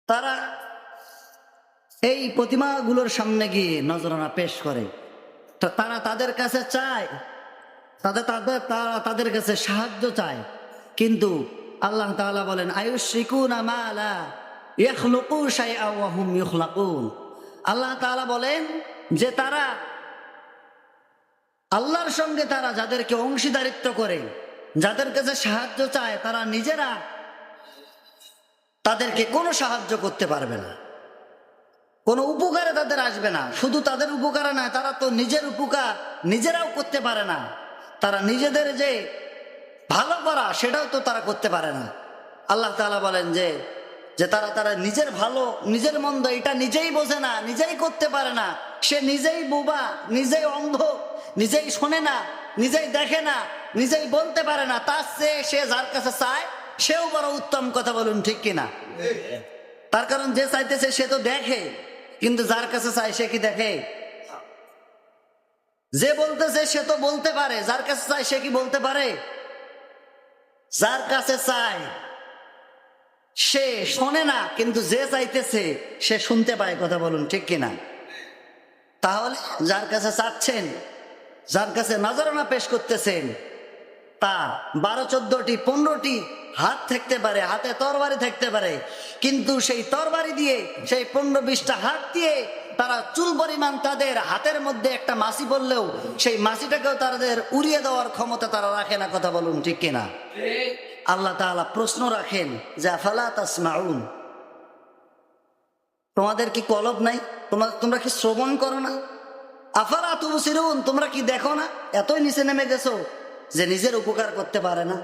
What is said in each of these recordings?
তারা এই প্রতিমাগুলোর সামনে গিয়ে নজরানা পেশ করে, তো তারা তাদের কাছে চায়, তারা তাদের কাছে সাহায্য চায়। কিন্তু আল্লাহ তাআলা বলেন আয়ুশরিকুনা মা লা ইয়াখলুকু শাইআ ওয়া হুম ইখলাকুন। আল্লাহ তাআলা বলেন যে তারা আল্লাহর সঙ্গে তারা যাদেরকে অংশীদারিত্ব করে, যাদের কাছে সাহায্য চায়, তারা নিজেরা তাদেরকে কোনো সাহায্য করতে পারবে না, কোনো উপকারে তাদের আসবে না। শুধু তাদের উপকারে না, তারা তো নিজের উপকার নিজেরাও করতে পারে না। তারা নিজেদের যে ভালো করা সেটাও তো তারা করতে পারে না। আল্লাহ তাআলা বলেন যে তারা নিজের ভালো নিজের মন্দ এটা নিজেই বোঝে না, নিজেই করতে পারে না। সে নিজেই বোবা, নিজেই অন্ধ, নিজেই শোনে না, নিজেই দেখে না, নিজেই বলতে পারে না। তার চেয়ে সে যার কাছে চায় সেও বড় উত্তম। কথা বলুন ঠিক কিনা? তার কারণ যে চাইতেছে সে তো দেখে, কিন্তু যার কাছে চায় সে কি দেখে? যে বলতেছে সে তো বলতে পারে, যার কাছে চায় সে কি বলতে পারে? যার কাছে চায় সে শোনে না, কিন্তু যে চাইতেছে সে শুনতে পায়। কথা বলুন ঠিক কিনা? তাহলে যার কাছে চাচ্ছেন, যার কাছে নজরানা পেশ করতেছেন, তার 12-14টি 15টি হাত থাকতে পারে, হাতে তরবারি থাকতে পারে, কিন্তু সেই তরবারি দিয়ে, সেই 15-20টা হাত দিয়ে তারা চুল পরিমাণ তাদের হাতের মধ্যে একটা মাছি পড়লেও সেই মাছিটাকেও তাদের উড়িয়ে দেওয়ার ক্ষমতা তারা রাখে না। কথা বলুন ঠিক কিনা? আল্লাহ তাআলা প্রশ্ন রাখেন যে আফালা তাসমাউন, তোমাদের কি কলব নাই? তোমরা কি শ্রবণ করো না? আফালা তুবসিরুন, তোমরা কি দেখো না? এতই নিচে নেমে গেছো যে নিজের উপকার করতে পারে না,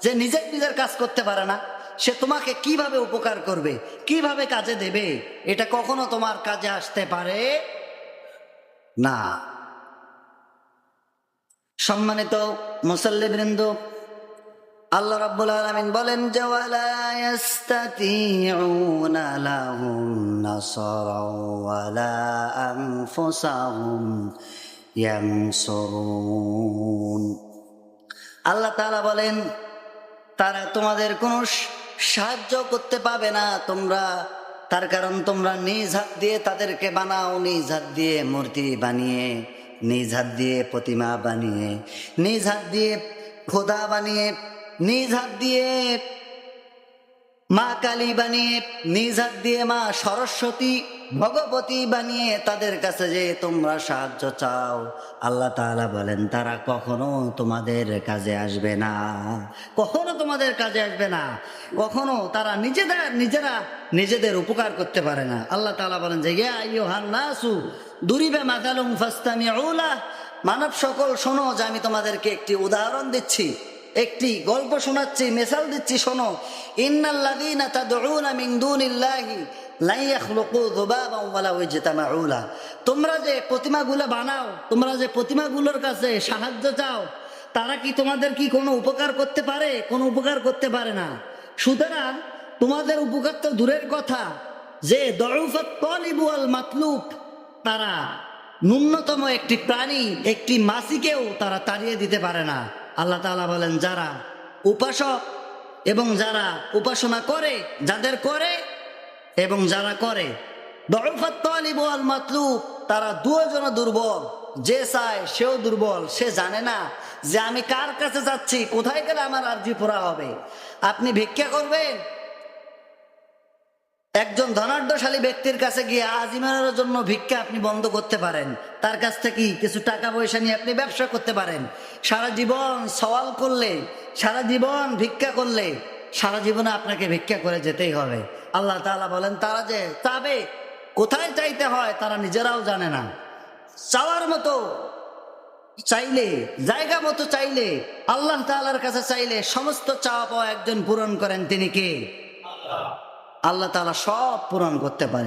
যে নিজের কাজ করতে পারে না, সে তোমাকে কিভাবে উপকার করবে, কিভাবে কাজে দেবে? এটা কখনো তোমার কাজে আসতে পারে না। সম্মানিত মুসল্লিবৃন্দ, আল্লাহ রাব্বুল আলামিন বলেন যে ওয়ালা ইস্তাতিউনা লাহুম নাসরাও ওয়ালা আনফুসাহুম ইয়ানসুরুন। আল্লাহ তাআলা বলেন তারা তোমাদের কোনো সাহায্য করতে পাবে না তোমরা, তার কারণ তোমরা নিজ হাত দিয়ে তাদেরকে বানাও, নিজ হাত দিয়ে মূর্তি বানিয়ে, নিজ হাত দিয়ে প্রতিমা বানিয়ে, নিজ হাত দিয়ে খোদা বানিয়ে, নিজ হাত দিয়ে মা কালী বানিয়ে, নিজ হাত দিয়ে মা সরস্বতী ভগবতী বানিয়ে তাদের কাছে যে তোমরা সাহায্য চাও, আল্লাহ তাআলা বলেন তারা কখনো তোমাদের কাজে আসবে না, কখনো তোমাদের কাজে আসবে না, কখনো তারা নিজেদের উপকার করতে পারে না। আল্লাহ তাআলা বলেন যে ইয়া আইয়ুহান নাসু দুরিবা মাসালুম ফাসতামিউ লাহ, মানব সকল শোনো যে আমি তোমাদেরকে একটি উদাহরণ দিচ্ছি, একটি গল্প শোনাচ্ছি, মেসাল দিচ্ছি, শোনো। ইন্নাল্লাযীনা তাদউনা মিন দুনিল্লাহি লা ইয়াখলুকু যুবাবান ওয়ালাউ ইজতামাউ লাহ, তোমরা যে প্রতিমাগুলো বানাও, তোমরা যে প্রতিমাগুলোর কাছে সাহায্য চাও, তারা কি তোমাদের কি কোনো উপকার করতে পারে? কোনো উপকার করতে পারে না। সুতরাং তোমাদের উপকার তো দূরের কথা, যে দউফাত তালিবু ওয়াল মাতলুব, তারা ন্যূনতম একটি প্রাণী, একটি মাছিকেও তারা তাড়িয়ে দিতে পারে না। আল্লাহ তাআলা বলেন যারা উপাসক এবং যারা উপাসনা করে, যাদের করে এবং যারা করে, দউফাত তালিব ওয়াল মাতলুব, তারা দুজনে দুর্বল, যে চায় সেও দুর্বল। সে জানে না যে আমি কার কাছে যাচ্ছি, কোথায় গেলে আমার আরজি পুরা হবে। আপনি ভিক্ষা করবেন, একজন ধনাঢ্যশালী ব্যক্তির কাছে গিয়ে আজীবনের জন্য ভিক্ষা আপনি বন্ধ করতে পারেন, তার কাছ থেকে কিছু টাকা পয়সা নিয়ে আপনি ব্যবসা করতে পারেন। সারা জীবন সওয়াল করলে, সারা জীবন ভিক্ষা করলে, সারা জীবনে আপনাকে ভিক্ষা করে যেতেই হবে। আল্লাহ তাআলা বলেন তারা যে চাবে, কোথায় চাইতে হয় তারা নিজেরাও জানে না। চাওয়ার মতো চাইলে, জায়গা মতো চাইলে, আল্লাহ তাআলার কাছে চাইলে সমস্ত চাওয়া পাওয়া একজন পূরণ করেন, তিনি কে? আল্লাহ তাআলা সব পূরণ করতে পারেন।